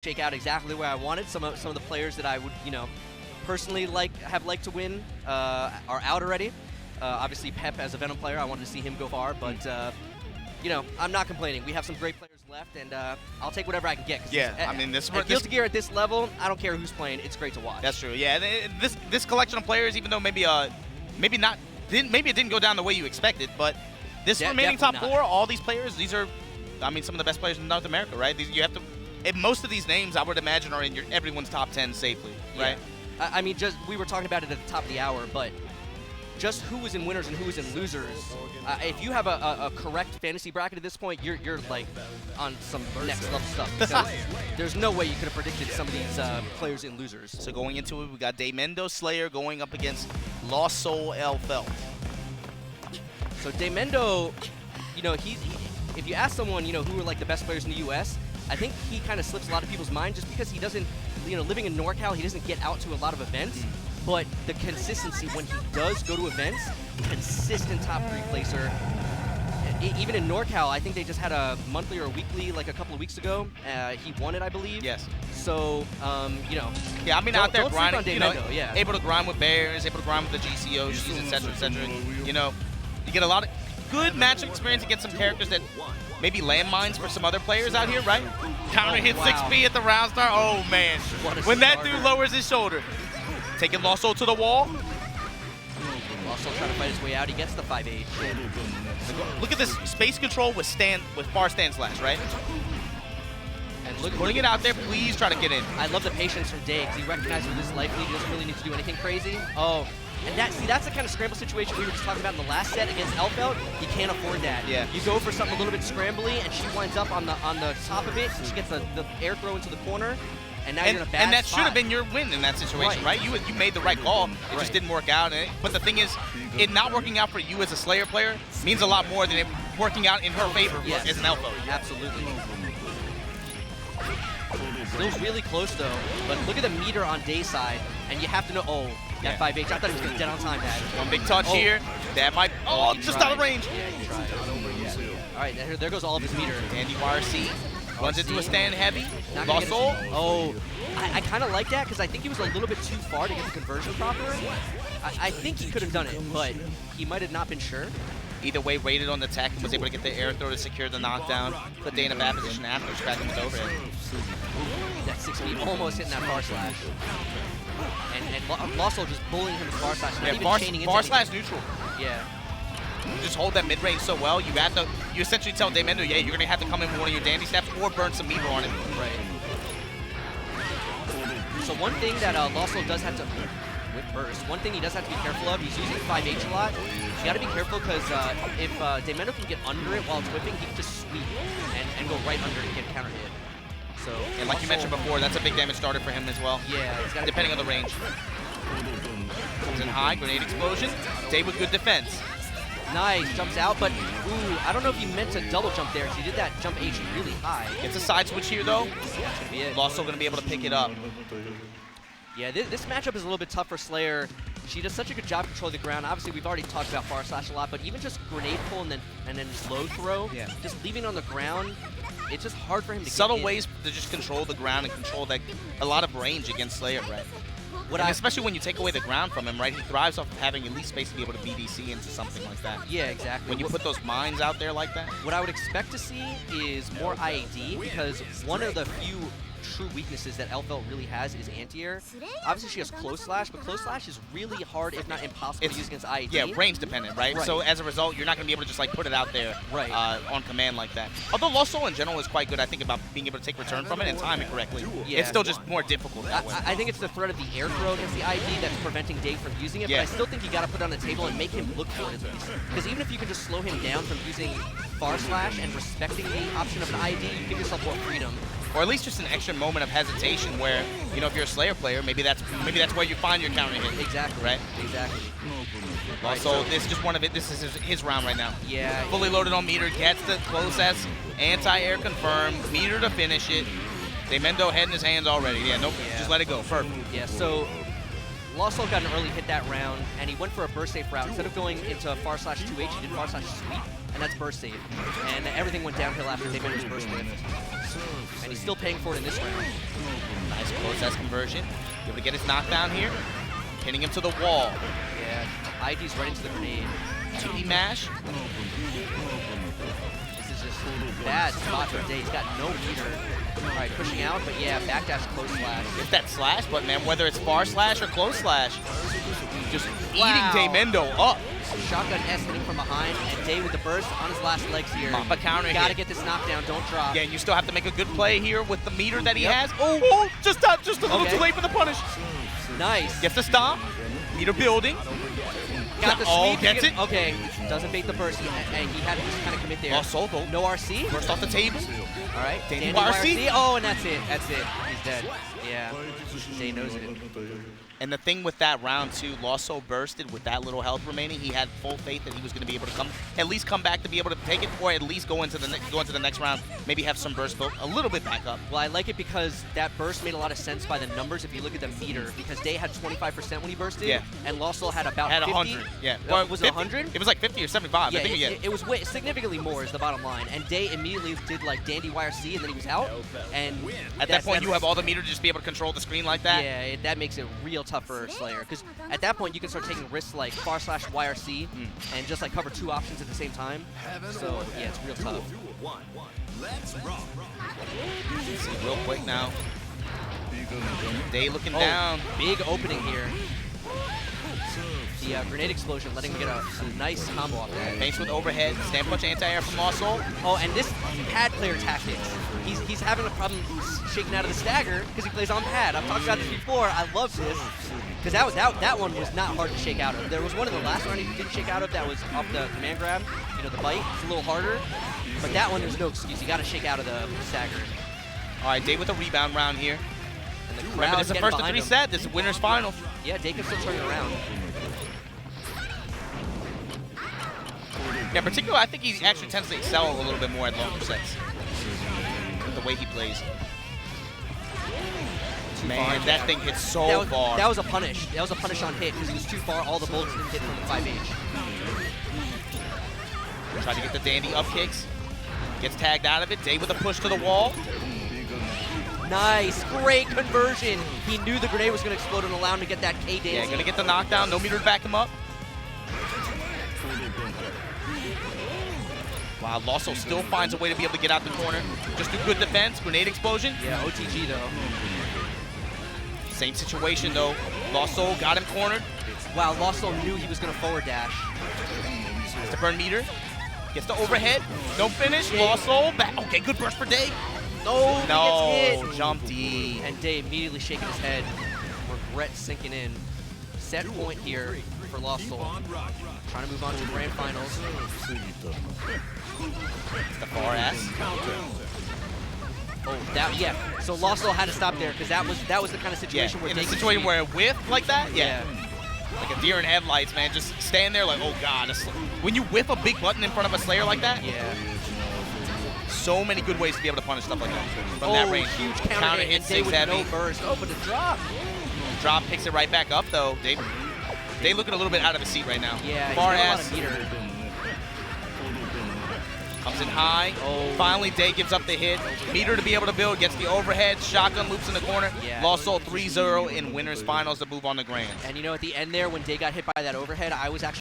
shake out exactly where I wanted. Some of the players that I would, personally have liked to win are out already. Obviously, Pep as a Venom player, I wanted to see him go far, but I'm not complaining. We have some great players left, and I'll take whatever I can get. Yeah, I mean, this Guilty Gear at this level, I don't care who's playing. It's great to watch. That's true. Yeah, this collection of players, even though maybe it didn't go down the way you expected, but this remaining top four, all these players, these are, I mean, some of the best players in North America, right? You have to. And most of these names, I would imagine, are in everyone's top 10 safely, right? Yeah. I mean, we were talking about it at the top of the hour, but just who was in winners and who was in losers. If you have a correct fantasy bracket at this point, you're like on some next level stuff. Because there's no way you could have predicted some of these players in losers. So going into it, we got Daymendou Slayer going up against LostSoul Elphelt. So Daymendou, if you ask someone, who are like the best players in the U.S., I think he kind of slips a lot of people's mind just because he doesn't, living in NorCal, he doesn't get out to a lot of events. But the consistency when he does go to events, consistent top 3 placer. Even in NorCal, I think they just had a monthly or a weekly like a couple of weeks ago. He won it, I believe. Yes. So, Yeah, I mean, out there grinding, yeah. able to grind with bears, able to grind with the GCOs, etc., etc. You get a lot of good matchup experience against some characters that maybe landmines for some other players out here, right? Counter hit 6B at the round start. Oh, man. When that dude lowers his shoulder. Taking LostSoul to the wall. LostSoul trying to fight his way out. He gets the 5-8. Look at this space control with bar stand slash, right? And putting it out there, please try to get in. I love the patience from Day, because he recognizes with this life lead, he doesn't really need to do anything crazy. Oh, and that's the kind of scramble situation we were just talking about in the last set against Elphelt. You can't afford that. Yeah. You go for something a little bit scrambly, and she winds up on the top of it, and she gets the air throw into the corner. And now you're in a bad spot. And that should have been your win in that situation, right? You made the right call. It just didn't work out. But the thing is, it not working out for you as a Slayer player means a lot more than it working out in her favor as an Elphelt. Absolutely. Still really close, though. But look at the meter on Day's side, and you have to know, that 5H. I thought he was going to dead on time that. One big touch here. That might, just out of range. Yeah, he tried. All right, there goes all of his meter. Andy YRC. Runs into a stand heavy. LostSoul. Oh, I kind of like that because I think he was a little bit too far to get the conversion proper. I think he could have done it, but he might have not been sure. Either way, waited on the tech and was able to get the air throw to secure the knockdown. Put Day in a bad position after, scratching with overhead. That 6B almost hitting that bar slash. And LostSoul just bullying him with bar slash. Yeah, bar slash neutral. Yeah. You just hold that mid range so well. You essentially tell Daymendou, yeah, you're gonna have to come in with one of your dandy steps or burn some meter on it. Right. So one thing that LostSoul does have to with burst. One thing he does have to be careful of. He's using 5H a lot. You got to be careful because if Daymendou can get under it while it's whipping, he can just sweep and go right under and get counter hit. So and like you mentioned before, that's a big damage starter for him as well. Yeah, depending on the range. Comes in high, grenade explosion. Day with good defense. Nice, jumps out, but ooh, I don't know if he meant to double jump there, because he did that jump H really high. Gets a side switch here, though. That should be it. LostSoul going to be able to pick it up. Yeah, this matchup is a little bit tough for Slayer. She does such a good job controlling the ground. Obviously, we've already talked about bar slash a lot, but even just grenade pull and then slow throw, just leaving it on the ground, it's just hard for him to Subtle get in. ways to just control the ground and control a lot of range against Slayer, right? Especially when you take away the ground from him, right? He thrives off of having at least space to be able to BDC into something like that. Yeah, exactly. When you put those mines out there like that. What I would expect to see is more IAD, because one of the few true weaknesses that Elphelt really has is anti-air. Obviously, she has close slash, but close slash is really hard, if not impossible, to use against IAD. Yeah, range dependent, right? So as a result, you're not going to be able to just like put it out there on command like that. Although LostSoul in general is quite good, I think, about being able to take return from it and time it correctly. Yeah. It's still just more difficult that way. I think it's the threat of the air throw against the IAD that's preventing Day from using it, but I still think you got to put it on the table and make him look for it at least. Because even if you can just slow him down from using far slash and respecting the option of an IAD, you give yourself more freedom. Or at least just an extra moment of hesitation where, if you're a Slayer player, maybe that's where you find your counter hit. Exactly. Right? Exactly. Also, this is just one of it. This is his round right now. Yeah. Fully loaded on meter, gets the close S, anti-air confirmed, meter to finish it. Daymendou head in his hands already. Yeah, nope, just let it go. Perfect. Yeah, so LostSoul got an early hit that round, and he went for a burst safe route. Instead of going into far slash 2H, he did far slash sweep, and that's burst safe. And everything went downhill after Daymendou's burst lift. and he's still paying for it in this round. Nice close S conversion. Able to get his knockdown here. Pinning him to the wall. Yeah, ID's right into the grenade. 2D mash. This is just a bad spot for Day. He's got no meter. All right, pushing out, but yeah, backdash close slash. It's that slash, but man, whether it's far slash or close slash, just Wow. eating Daymendou up. Shotgun S hitting from behind, and Day with the burst on his last legs here. Mamba counter Gotta hit. get this knockdown, don't drop. Yeah, and you still have to make a good play here with the meter that he Yep. has. Oh, just a little Okay. too late for the punish. Nice. Gets the stomp. Meter building. Got the Oh, sweep. gets it. Okay, doesn't bait the burst, and he had to just kind of commit there. LostSoul though. No RC. Burst off the table. All right, Dandy Dandy YRC. YRC. Oh, and that's it. That's it. He's dead. Yeah, Day knows it. And the thing with that round too, LostSoul bursted with that little health remaining. He had full faith that he was going to be able to at least come back to be able to take it, or at least go into the next round. Maybe have some burst built a little bit back up. Well, I like it because that burst made a lot of sense by the numbers if you look at the meter, because Day had 25% when he bursted, Yeah. and LostSoul had about Had 50. 100. Yeah. Was it 100? It was like 50 or 75. Yeah, I think it was significantly more is the bottom line. And Day immediately did like Dandy YRC, and then he was out. And At that point, you have all the meter to just be able to control the screen like that. Yeah, that makes it real tough for Slayer. Because at that point, you can start taking risks like far slash YRC and just like cover two options at the same time. So yeah, it's real tough. See real quick now. Day looking down. Big opening here. The grenade explosion, letting him get a nice combo off that. Banks with overhead. Stand punch anti-air from LostSoul. Oh, and this pad player tactics. He's having a problem shaking out of the stagger because he plays on pad. I've talked about this before. I love this because that one was not hard to shake out of. There was one in the last round he didn't shake out of that was off the command grab. You know, the bite. It's a little harder, but that one there's no excuse. You got to shake out of the stagger. All right, Day with a rebound round here. And the Remember, crowd's this is the getting first of behind 3 him. set. This is winner's final. Yeah, Day can still turn it around. Yeah, particularly, I think he actually tends to excel a little bit more at longer sets. With the way he plays. Man, that thing hits so far. That was a punish. That was a punish on hit because he was too far. All the bullets didn't hit from the 5H. Tried to get the Dandy up kicks. Gets tagged out of it. Day with a push to the wall. Nice, great conversion. He knew the grenade was going to explode and allow him to get that K dancing. Yeah, gonna get the knockdown. No meter to back him up. Wow, LostSoul still finds a way to be able to get out the corner. Just do good defense. Grenade explosion. Yeah, OTG though. Same situation though. LostSoul got him cornered. Wow, LostSoul knew he was going to forward dash. Has to burn meter. Gets the overhead. No finish. Yeah. LostSoul back. Okay, good burst for Day. No, No, he gets hit. jump D. And Day immediately shaking his head. Regret sinking in. Set point here for LostSoul. Trying to move on to the grand finals. The far ass. Oh, yeah. So LostSoul had to stop there because that was the kind of Yeah, situation where in Day a could situation see- where it whiff like that, yeah. Like a deer in headlights, man. Just stand there like, oh god. When you whiff a big button in front of a Slayer like that, Yeah. so many good ways to be able to punish stuff like that from that range. Huge counter hit, and Day with heavy. no burst. Oh, but a drop. Drop picks it right back up though. They looking a little bit out of his seat right now. Yeah, Far he's got a lot ass. of meter. Comes in high. Oh. Finally, Day gives up the hit. Meter to be able to build. Gets the overhead. Shotgun loops in the corner. Yeah. LostSoul 3-0 in winners finals to move on to grand. And you know, at the end there, when Day got hit by that overhead, I was actually